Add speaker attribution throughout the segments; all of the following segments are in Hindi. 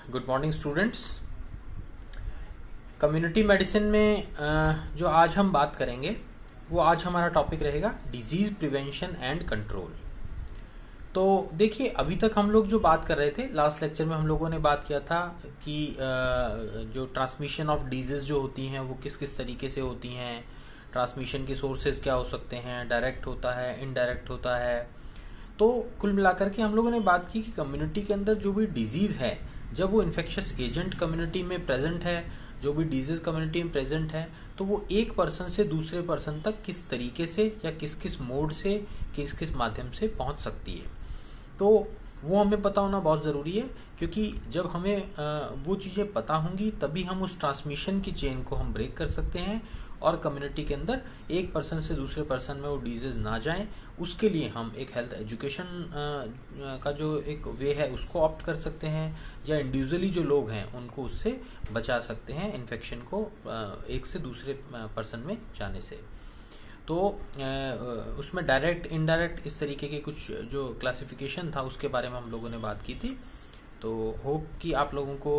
Speaker 1: Good morning students. Community medicine में जो आज हम बात करेंगे वो आज हमारा टॉपिक रहेगा डिजीज प्रिवेंशन एंड कंट्रोल। तो देखिए, अभी तक हम लोग जो बात कर रहे थे, लास्ट लेक्चर में हम लोगों ने बात किया था कि जो ट्रांसमिशन ऑफ डिजीज जो होती हैं वो किस किस तरीके से होती हैं, ट्रांसमिशन के सोर्सेज क्या हो सकते हैं, डायरेक्ट होता है, इनडायरेक्ट होता है। तो कुल मिलाकर के हम लोगों ने बात की कि कम्युनिटी के अंदर जो भी डिजीज है, जब वो इन्फेक्शियस एजेंट कम्युनिटी में प्रेजेंट है, जो भी डिजीज कम्युनिटी में प्रेजेंट है, तो वो एक पर्सन से दूसरे पर्सन तक किस तरीके से या किस किस मोड से, किस किस माध्यम से पहुंच सकती है। तो वो हमें पता होना बहुत जरूरी है, क्योंकि जब हमें वो चीजें पता होंगी तभी हम उस ट्रांसमिशन की चेन को हम ब्रेक कर सकते हैं और कम्युनिटी के अंदर एक पर्सन से दूसरे पर्सन में वो डिजीज ना जाए, उसके लिए हम एक हेल्थ एजुकेशन का जो एक वे है उसको ऑप्ट कर सकते हैं, या इंडिविजुअली जो लोग हैं उनको उससे बचा सकते हैं इन्फेक्शन को एक से दूसरे पर्सन में जाने से। तो उसमें डायरेक्ट इनडायरेक्ट इस तरीके के कुछ जो क्लासिफिकेशन था उसके बारे में हम लोगों ने बात की थी। तो होप कि आप लोगों को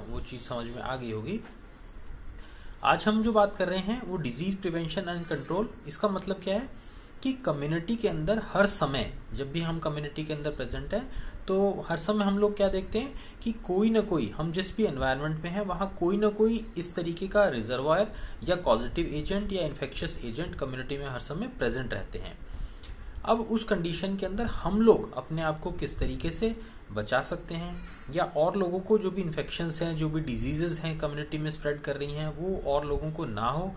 Speaker 1: वो चीज समझ में आ गई होगी। आज हम जो बात कर रहे हैं वो डिजीज प्रिवेंशन एंड कंट्रोल। इसका मतलब क्या है कि कम्युनिटी के अंदर हर समय, जब भी हम कम्युनिटी के अंदर प्रेजेंट है, तो हर समय हम लोग क्या देखते हैं कि कोई ना कोई, हम जिस भी एनवायरनमेंट में है वहां कोई ना कोई इस तरीके का रिजर्वायर या पॉजिटिव एजेंट या इन्फेक्शियस एजेंट कम्युनिटी में हर समय प्रेजेंट रहते हैं। अब उस कंडीशन के अंदर हम लोग अपने आप को किस तरीके से बचा सकते हैं, या और लोगों को जो भी इन्फेक्शंस हैं, जो भी डिजीजेस हैं कम्युनिटी में स्प्रेड कर रही हैं, वो और लोगों को ना हो,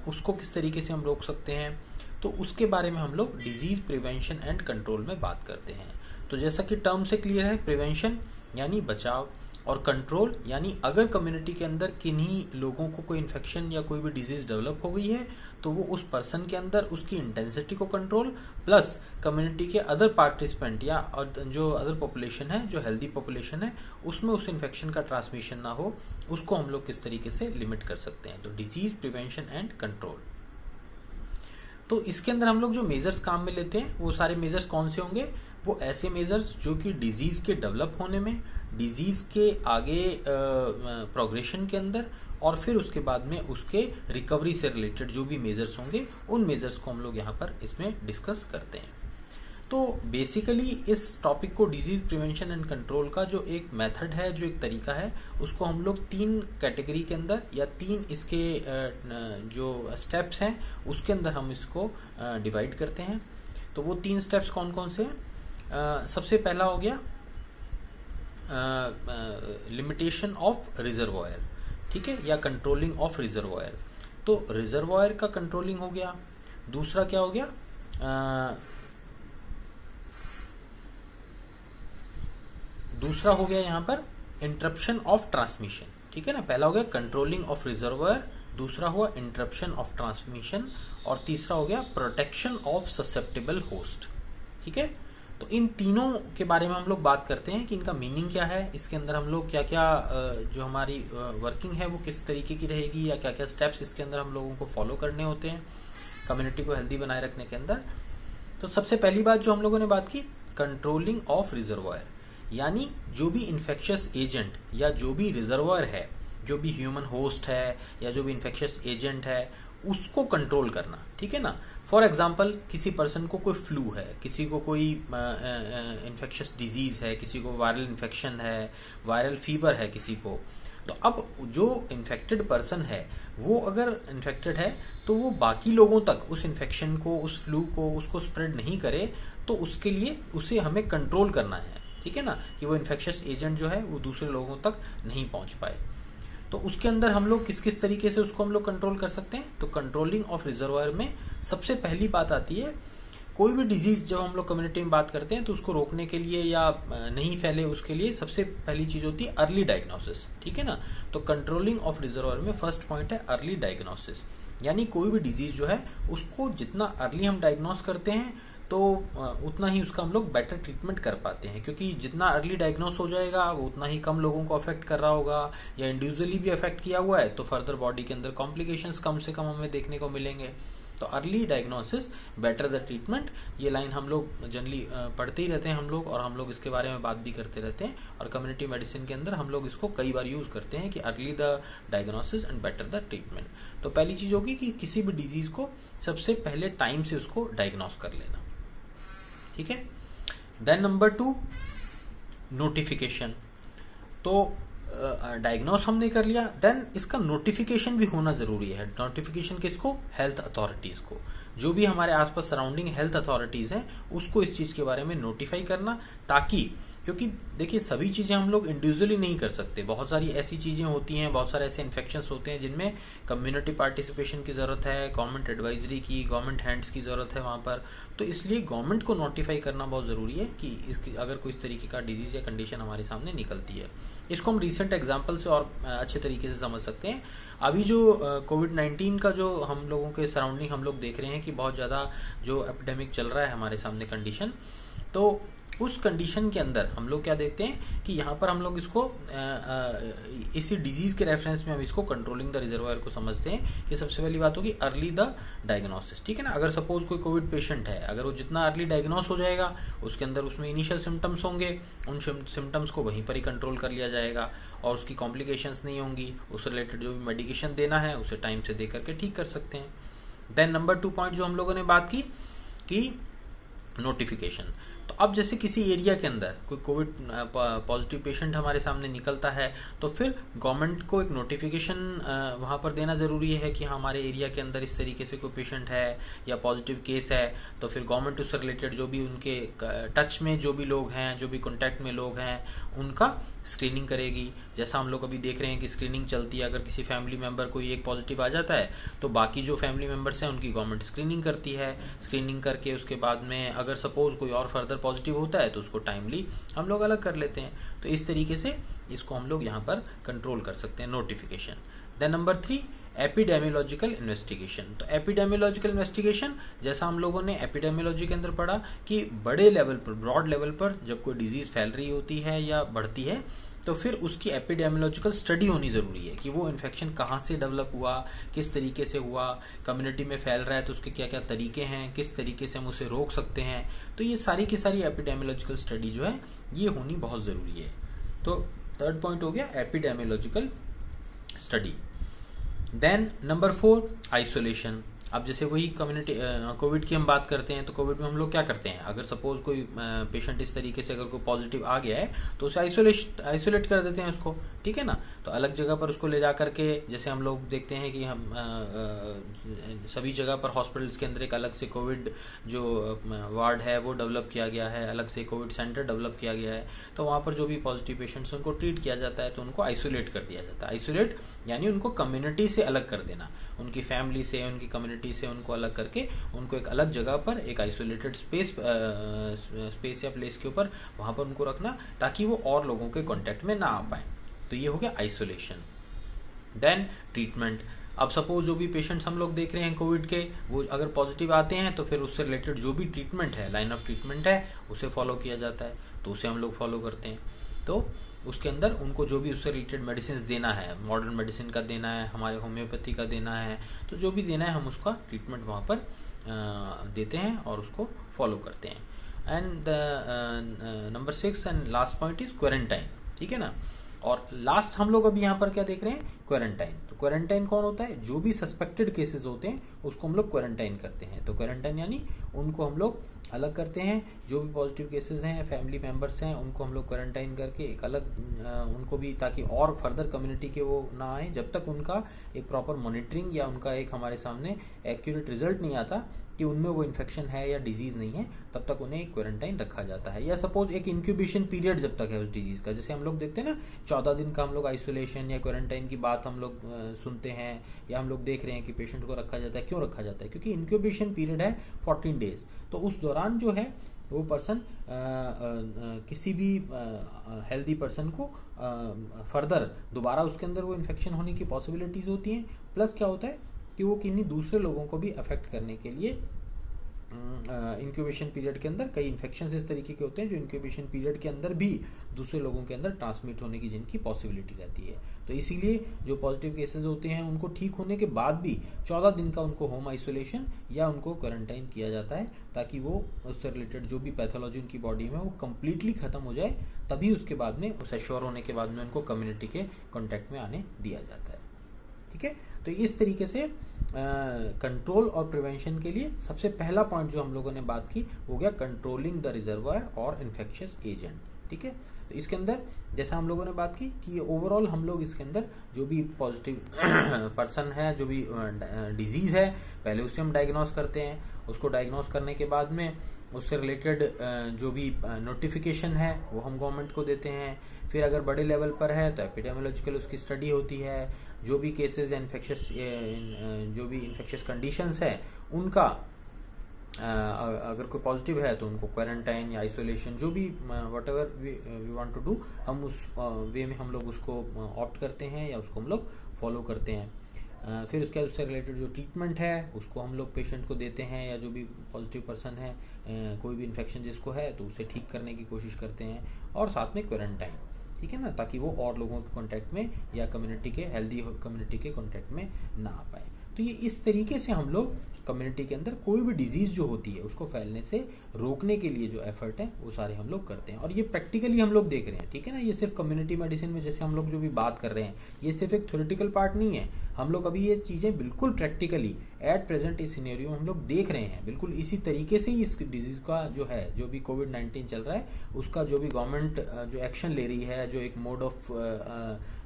Speaker 1: उसको किस तरीके से हम रोक सकते हैं, तो उसके बारे में हम लोग डिजीज प्रिवेंशन एंड कंट्रोल में बात करते हैं। तो जैसा कि टर्म से क्लियर है, प्रिवेंशन यानी बचाव और कंट्रोल यानी अगर कम्युनिटी के अंदर किन्हीं लोगों को कोई इन्फेक्शन या कोई भी डिजीज डेवलप हो गई है तो वो उस पर्सन के अंदर उसकी इंटेंसिटी को कंट्रोल, प्लस कम्युनिटी के अदर पार्टिसिपेंट या जो अदर पॉपुलेशन है, जो हेल्दी पॉपुलेशन है, उसमें उस इन्फेक्शन का ट्रांसमिशन ना हो, उसको हम लोग किस तरीके से लिमिट कर सकते हैं। तो डिजीज प्रिवेंशन एंड कंट्रोल। तो इसके अंदर हम लोग जो मेजर्स काम में लेते हैं वो सारे मेजर्स कौन से होंगे? वो ऐसे मेजर्स जो कि डिजीज के डेवलप होने में, डिजीज के आगे प्रोग्रेशन के अंदर और फिर उसके बाद में उसके रिकवरी से रिलेटेड जो भी मेजर्स होंगे, उन मेजर्स को हम लोग यहाँ पर इसमें डिस्कस करते हैं। तो बेसिकली इस टॉपिक को डिजीज प्रिवेंशन एंड कंट्रोल का जो एक मेथड है, जो एक तरीका है, उसको हम लोग 3 कैटेगरी के अंदर या 3 इसके जो स्टेप्स हैं उसके अंदर हम इसको डिवाइड करते हैं। तो वो 3 स्टेप्स कौन कौन से हैं? सबसे पहला हो गया लिमिटेशन ऑफ रिजर्वायर, ठीक है, या कंट्रोलिंग ऑफ रिजर्वायर। तो रिजर्वायर का कंट्रोलिंग हो गया। दूसरा क्या हो गया? दूसरा हो गया यहाँ पर इंटरप्शन ऑफ ट्रांसमिशन, ठीक है ना। पहला हो गया कंट्रोलिंग ऑफ रिजर्वायर, दूसरा हुआ इंटरप्शन ऑफ ट्रांसमिशन, और तीसरा हो गया प्रोटेक्शन ऑफ ससेप्टेबल होस्ट, ठीक है। तो इन तीनों के बारे में हम लोग बात करते हैं कि इनका मीनिंग क्या है, इसके अंदर हम लोग क्या क्या जो हमारी वर्किंग है वो किस तरीके की रहेगी, या क्या क्या स्टेप्स इसके अंदर हम लोगों को फॉलो करने होते हैं कम्युनिटी को हेल्दी बनाए रखने के अंदर। तो सबसे पहली बात जो हम लोगों ने बात की, कंट्रोलिंग ऑफ रिजर्वायर, यानी जो भी इन्फेक्शियस एजेंट या जो भी रिजर्वायर है, जो भी ह्यूमन होस्ट है या जो भी इन्फेक्शियस एजेंट है, उसको कंट्रोल करना, ठीक है ना। फॉर एग्जाम्पल, किसी पर्सन को कोई फ्लू है, किसी को कोई इन्फेक्शियस डिजीज है, किसी को वायरल इन्फेक्शन है, वायरल फीवर है किसी को, तो अब जो इन्फेक्टेड पर्सन है वो अगर इन्फेक्टेड है तो वो बाकी लोगों तक उस इन्फेक्शन को, उस फ्लू को, उसको स्प्रेड नहीं करे, तो उसके लिए उसे हमें कंट्रोल करना है, ठीक है ना, कि वो इन्फेक्शियस एजेंट जो है वो दूसरे लोगों तक नहीं पहुंच पाए। तो उसके अंदर हम लोग किस किस तरीके से उसको हम लोग कंट्रोल कर सकते हैं? तो कंट्रोलिंग ऑफ रिजर्वायर में सबसे पहली बात आती है, कोई भी डिजीज जब हम लोग कम्युनिटी में बात करते हैं तो उसको रोकने के लिए या नहीं फैले उसके लिए सबसे पहली चीज होती है अर्ली डायग्नोसिस, ठीक है ना। तो कंट्रोलिंग ऑफ रिजर्वायर में फर्स्ट पॉइंट है अर्ली डायग्नोसिस, यानी कोई भी डिजीज जो है उसको जितना अर्ली हम डायग्नोस करते हैं तो उतना ही उसका हम लोग बेटर ट्रीटमेंट कर पाते हैं, क्योंकि जितना अर्ली डायग्नोस हो जाएगा वो उतना ही कम लोगों को अफेक्ट कर रहा होगा, या इंडिविजुअली भी अफेक्ट किया हुआ है तो फर्दर बॉडी के अंदर कॉम्प्लिकेशंस कम से कम हमें देखने को मिलेंगे। तो early diagnosis better the treatment, ये लाइन हम लोग जनरली पढ़ते ही रहते हैं हम लोग, और हम लोग इसके बारे में बात भी करते रहते हैं, और कम्युनिटी मेडिसिन के अंदर हम लोग इसको कई बार यूज करते हैं कि early the diagnosis and better the treatment. तो पहली चीज होगी कि किसी भी डिजीज को सबसे पहले टाइम से उसको डायग्नोस कर लेना, ठीक है। Then number 2, notification. तो डायग्नोस हमने कर लिया, देन इसका नोटिफिकेशन भी होना जरूरी है। नोटिफिकेशन किसको? हेल्थ अथॉरिटीज को। जो भी हमारे आसपास सराउंडिंग हेल्थ अथॉरिटीज हैं उसको इस चीज के बारे में नोटिफाई करना, ताकि, क्योंकि देखिए सभी चीजें हम लोग इंडिविजुअली नहीं कर सकते, बहुत सारी ऐसी चीजें होती हैं, बहुत सारे ऐसे इन्फेक्शंस होते हैं जिनमें कम्युनिटी पार्टिसिपेशन की जरूरत है, गवर्नमेंट एडवाइजरी की, गवर्नमेंट हैंड्स की जरूरत है वहां पर। तो इसलिए गवर्नमेंट को नोटिफाई करना बहुत जरूरी है कि इसकी अगर कोई इस तरीके का डिजीज या कंडीशन हमारे सामने निकलती है। इसको हम रिसेंट एग्जाम्पल से और अच्छे तरीके से समझ सकते हैं। अभी जो कोविड-19 का जो हम लोगों के सराउंडिंग हम लोग देख रहे हैं कि बहुत ज्यादा जो एपिडेमिक चल रहा है हमारे सामने कंडीशन, तो उस कंडीशन के अंदर हम लोग क्या देखते हैं कि यहाँ पर हम लोग इसको इसी डिजीज के रेफरेंस में हम इसको कंट्रोलिंग द रिजर्वायर को समझते हैं कि सबसे पहली बात होगी अर्ली द डायग्नोसिस, ठीक है ना। अगर सपोज कोई कोविड पेशेंट है, अगर वो जितना अर्ली डायग्नोस हो जाएगा उसके अंदर उसमें इनिशियल सिम्टम्स होंगे, उन सिम्टम्स को वहीं पर ही कंट्रोल कर लिया जाएगा और उसकी कॉम्प्लिकेशंस नहीं होंगी, उससे रिलेटेड जो भी मेडिकेशन देना है उसे टाइम से दे करके ठीक कर सकते हैं। देन नंबर 2 पॉइंट जो हम लोगों ने बात की कि नोटिफिकेशन। तो अब जैसे किसी एरिया के अंदर कोई कोविड पॉजिटिव पेशेंट हमारे सामने निकलता है, तो फिर गवर्नमेंट को एक नोटिफिकेशन वहां पर देना जरूरी है कि हमारे एरिया के अंदर इस तरीके से कोई पेशेंट है या पॉजिटिव केस है। तो फिर गवर्नमेंट उससे रिलेटेड जो भी उनके टच में जो भी लोग हैं, जो भी कॉन्टेक्ट में लोग हैं, उनका स्क्रीनिंग करेगी। जैसा हम लोग अभी देख रहे हैं कि स्क्रीनिंग चलती है, अगर किसी फैमिली मेंबर कोई एक पॉजिटिव आ जाता है तो बाकी जो फैमिली मेंबर्स हैं उनकी गवर्नमेंट स्क्रीनिंग करती है। स्क्रीनिंग करके उसके बाद में अगर सपोज कोई और फर्दर पॉजिटिव होता है तो उसको टाइमली हम लोग अलग कर लेते हैं। तो इस तरीके से इसको हम लोग यहाँ पर कंट्रोल कर सकते हैं, notification. Then number 3, epidemiological investigation. तो एपिडेमियोलॉजिकल इन्वेस्टिगेशन, जैसा हम लोगों ने एपिडेमियोलॉजी के अंदर पढ़ा कि बड़े लेवल पर, ब्रॉड लेवल पर जब कोई डिजीज फैल रही होती है या बढ़ती है तो फिर उसकी एपिडेमियोलॉजिकल स्टडी होनी जरूरी है कि वो इन्फेक्शन कहाँ से डेवलप हुआ, किस तरीके से हुआ, कम्युनिटी में फैल रहा है तो उसके क्या क्या तरीके हैं, किस तरीके से हम उसे रोक सकते हैं। तो ये सारी की सारी एपिडेमियोलॉजिकल स्टडी जो है ये होनी बहुत जरूरी है। तो थर्ड पॉइंट हो गया epidemiological study. Then number 4, isolation. अब जैसे वही कम्युनिटी कोविड की हम बात करते हैं, तो कोविड में हम लोग क्या करते हैं, अगर सपोज कोई पेशेंट इस तरीके से अगर कोई पॉजिटिव आ गया है तो उसे आइसोलेट कर देते हैं उसको, ठीक है ना। तो अलग जगह पर उसको ले जा करके, जैसे हम लोग देखते हैं कि हम सभी जगह पर हॉस्पिटल्स के अंदर एक अलग से कोविड जो वार्ड है वो डेवलप किया गया है, अलग से कोविड सेंटर डेवलप किया गया है। तो वहां पर जो भी पॉजिटिव पेशेंट्स उनको ट्रीट किया जाता है तो उनको आइसोलेट कर दिया जाता है। आइसोलेट यानी उनको कम्युनिटी से अलग कर देना, उनकी फैमिली से, उनकी कम्युनिटी से उनको अलग करके उनको एक अलग जगह पर एक आइसोलेटेड स्पेस या प्लेस के ऊपर वहां पर उनको रखना, ताकि वो और लोगों के कांटेक्ट में ना आ पाए। तो ये हो गया आइसोलेशन। Then treatment. अब सपोज जो भी पेशेंट्स हम लोग देख रहे हैं कोविड के, वो अगर पॉजिटिव आते हैं तो फिर उससे रिलेटेड जो भी ट्रीटमेंट है, लाइन ऑफ ट्रीटमेंट है, उसे फॉलो किया जाता है, तो उसे हम लोग फॉलो करते हैं। तो उसके अंदर उनको जो भी उससे रिलेटेड मेडिसिन देना है, मॉडर्न मेडिसिन का देना है, हमारे होम्योपैथी का देना है, तो जो भी देना है हम उसका ट्रीटमेंट वहां पर देते हैं और उसको फॉलो करते हैं। And number 6 and last point is quarantine, ठीक है ना। और लास्ट हम लोग अभी यहाँ पर क्या देख रहे हैं, क्वारंटाइन। तो क्वारंटाइन कौन होता है, जो भी सस्पेक्टेड केसेस होते हैं उसको हम लोग क्वारंटाइन करते हैं। तो क्वारंटाइन यानी उनको हम लोग अलग करते हैं, जो भी पॉजिटिव केसेस हैं, फैमिली मेंबर्स हैं, उनको हम लोग क्वारंटाइन करके एक अलग उनको भी, ताकि और फर्दर कम्युनिटी के वो ना आए, जब तक उनका एक प्रॉपर मॉनिटरिंग या उनका एक हमारे सामने एक्यूरेट रिजल्ट नहीं आता कि उनमें वो इन्फेक्शन है या डिजीज नहीं है, तब तक उन्हें एक क्वारंटाइन रखा जाता है। या सपोज एक इंक्यूबेशन पीरियड जब तक है उस डिजीज का, जैसे हम लोग देखते हैं ना 14 दिन का हम लोग आइसोलेशन या क्वारंटाइन की बात हम लोग सुनते हैं या हम लोग देख रहे हैं कि पेशेंट को रखा जाता है। क्यों रखा जाता है, क्योंकि इंक्यूबेशन पीरियड है 14 डेज। तो उस दौरान जो है वो पर्सन किसी भी हेल्दी पर्सन को फर्दर दोबारा उसके अंदर वो इन्फेक्शन होने की पॉसिबिलिटीज होती हैं। प्लस क्या होता है कि वो किन्हीं दूसरे लोगों को भी अफेक्ट करने के लिए इंक्यूबेशन पीरियड के अंदर कई इन्फेक्शंस इस तरीके के होते हैं जो इंक्यूबेशन पीरियड के अंदर भी दूसरे लोगों के अंदर ट्रांसमिट होने की जिनकी पॉसिबिलिटी रहती है। तो इसीलिए जो पॉजिटिव केसेस होते हैं उनको ठीक होने के बाद भी 14 दिन का उनको होम आइसोलेशन या उनको क्वारंटाइन किया जाता है, ताकि वो उससे रिलेटेड जो भी पैथोलॉजी उनकी बॉडी में वो कंप्लीटली खत्म हो जाए, तभी उसके बाद में उसे श्योर होने के बाद में उनको कम्युनिटी के कॉन्टैक्ट में आने दिया जाता है। ठीक है, तो इस तरीके से कंट्रोल और प्रिवेंशन के लिए सबसे पहला पॉइंट जो हम लोगों ने बात की वो गया कंट्रोलिंग द रिजर्वायर और इन्फेक्शियस एजेंट। ठीक है, तो इसके अंदर जैसा हम लोगों ने बात की कि ओवरऑल हम लोग इसके अंदर जो भी पॉजिटिव पर्सन है, जो भी डिजीज है, पहले उससे हम डायग्नोस करते हैं। उसको डायग्नोस करने के बाद में उससे रिलेटेड जो भी नोटिफिकेशन है वो हम गवर्नमेंट को देते हैं। फिर अगर बड़े लेवल पर है तो एपिडेमियोलॉजिकल उसकी स्टडी होती है। जो भी केसेस इन्फेक्शियस जो भी इन्फेक्शियस कंडीशंस है उनका अगर कोई पॉजिटिव है तो उनको क्वारंटाइन या आइसोलेशन जो भी whatever we want to do, हम उस वे में हम लोग उसको ऑप्ट करते हैं या उसको हम लोग फॉलो करते हैं। फिर उसके बाद उससे रिलेटेड जो ट्रीटमेंट है उसको हम लोग पेशेंट को देते हैं, या जो भी पॉजिटिव पर्सन है कोई भी इन्फेक्शन जिसको है तो उसे ठीक करने की कोशिश करते हैं, और साथ में क्वारंटाइन। ठीक है ना, ताकि वो और लोगों के कांटेक्ट में या कम्युनिटी के हेल्दी कम्युनिटी के कांटेक्ट में ना आ पाए। तो ये इस तरीके से हम लोग कम्युनिटी के अंदर कोई भी डिजीज जो होती है उसको फैलने से रोकने के लिए जो एफर्ट है वो सारे हम लोग करते हैं, और ये प्रैक्टिकली हम लोग देख रहे हैं। ठीक है ना, ये सिर्फ कम्युनिटी मेडिसिन में जैसे हम लोग जो भी बात कर रहे हैं ये सिर्फ एक थ्योरेटिकल पार्ट नहीं है। हम लोग अभी ये चीजें बिल्कुल प्रैक्टिकली एट प्रेजेंट इस सिनेरियो में हम लोग देख रहे हैं। बिल्कुल इसी तरीके से ही इस डिजीज का जो है, जो भी कोविड-19 चल रहा है उसका जो भी गवर्नमेंट जो एक्शन ले रही है, जो एक मोड ऑफ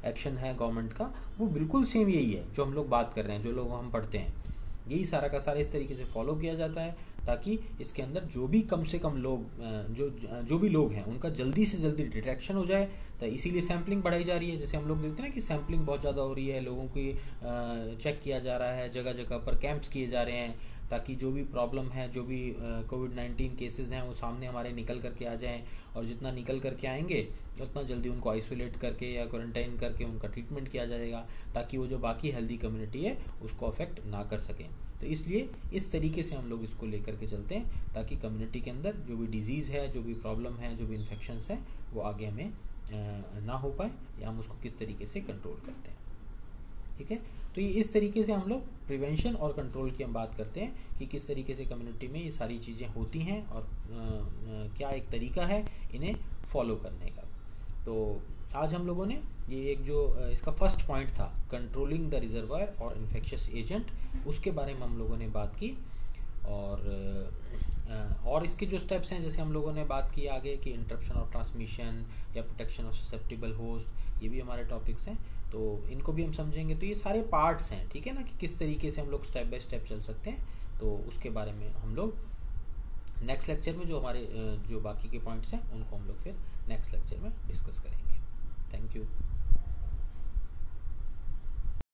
Speaker 1: एक्शन है गवर्नमेंट का, वो बिल्कुल सेम यही है जो हम लोग बात कर रहे हैं, जो लोग हम पढ़ते हैं। यही सारा का सारा इस तरीके से फॉलो किया जाता है, ताकि इसके अंदर जो भी कम से कम लोग जो भी लोग हैं उनका जल्दी से जल्दी डिटेक्शन हो जाए। तो इसीलिए सैम्पलिंग बढ़ाई जा रही है। जैसे हम लोग देखते हैं ना कि सैम्पलिंग बहुत ज़्यादा हो रही है, लोगों की चेक किया जा रहा है, जगह जगह पर कैंप्स किए जा रहे हैं, ताकि जो भी प्रॉब्लम है, जो भी कोविड-19 केसेस हैं वो सामने हमारे निकल करके आ जाएं, और जितना निकल करके आएंगे उतना जल्दी उनको आइसोलेट करके या क्वारंटाइन करके उनका ट्रीटमेंट किया जाएगा, ताकि वो जो बाकी हेल्दी कम्युनिटी है उसको अफेक्ट ना कर सकें। तो इसलिए इस तरीके से हम लोग इसको लेकर के चलते हैं, ताकि कम्युनिटी के अंदर जो भी डिजीज़ है, जो भी प्रॉब्लम है, जो भी इन्फेक्शंस है वो आगे हमें ना हो पाए, या हम उसको किस तरीके से कंट्रोल करते हैं। ठीक है, तो ये इस तरीके से हम लोग प्रिवेंशन और कंट्रोल की हम बात करते हैं कि किस तरीके से कम्युनिटी में ये सारी चीज़ें होती हैं, और क्या एक तरीका है इन्हें फॉलो करने का। तो आज हम लोगों ने ये एक जो इसका फर्स्ट पॉइंट था कंट्रोलिंग द रिजर्वायर और इन्फेक्शियस एजेंट, उसके बारे में हम लोगों ने बात की। और इसके जो स्टेप्स हैं, जैसे हम लोगों ने बात की आगे कि इंटरप्शन ऑफ ट्रांसमिशन या प्रोटेक्शन ऑफ ससेप्टिबल होस्ट, ये भी हमारे टॉपिक्स हैं, तो इनको भी हम समझेंगे। तो ये सारे पार्ट्स हैं, ठीक है ना, कि किस तरीके से हम लोग स्टेप बाय स्टेप चल सकते हैं। तो उसके बारे में हम लोग नेक्स्ट लेक्चर में जो हमारे जो बाकी के पॉइंट्स हैं उनको हम लोग फिर नेक्स्ट लेक्चर में डिस्कस करेंगे। Thank you.